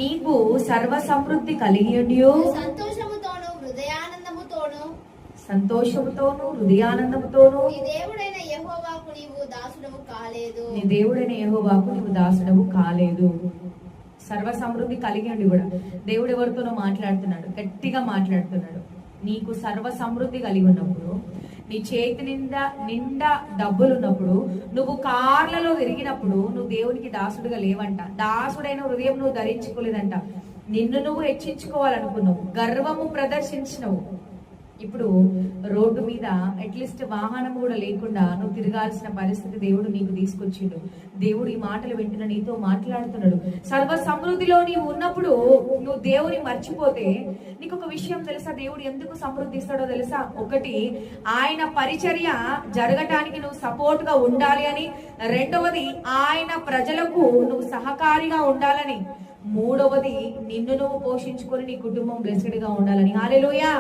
నీకు సర్వ సమృద్ధి కలిగి సంతోషముతోను హృదయానందముతోను నీ దేవుడైన యెహోవాకు నీవు దాసుడవు కాలేదు. సర్వ సమృద్ధి కలిగి ఉండి కూడా దేవుడు ఎవరితోనో మాట్లాడుతున్నాడు, గట్టిగా మాట్లాడుతున్నాడు. నీకు సర్వ సమృద్ధి కలిగి ఉన్నప్పుడు, నీ చేతి నిండా డబ్బులు ఉన్నప్పుడు, నువ్వు కార్లలో తిరిగినప్పుడు నువ్వు దేవునికి దాసుడుగా లేవంట. దాసుడైన హృదయం నువ్వు ధరించుకోలేదంట. నిన్ను నువ్వు హెచ్చించుకోవాలనుకున్నావు, గర్వము ప్రదర్శించినవు. ఇప్పుడు రోడ్డు మీద అట్లీస్ట్ వాహనం కూడా లేకుండా నువ్వు తిరగాల్సిన పరిస్థితి దేవుడు నీకు తీసుకొచ్చిండు. దేవుడు ఈ మాటలు వింటున్న నీతో మాట్లాడుతున్నాడు. సర్వ సమృద్ధిలో నీవు ఉన్నప్పుడు నువ్వు దేవుని మర్చిపోతే నీకు ఒక విషయం తెలుసా? దేవుడు ఎందుకు సమృద్ధి ఇస్తాడో తెలుసా? ఒకటి, ఆయన పరిచర్య జరగటానికి నువ్వు సపోర్ట్ గా ఉండాలి అని. రెండవది, ఆయన ప్రజలకు నువ్వు సహకారిగా ఉండాలని. మూడవది, నిన్ను నువ్వు పోషించుకొని నీ కుటుంబం బ్లెస్డ్ గా ఉండాలని. హల్లెలూయా.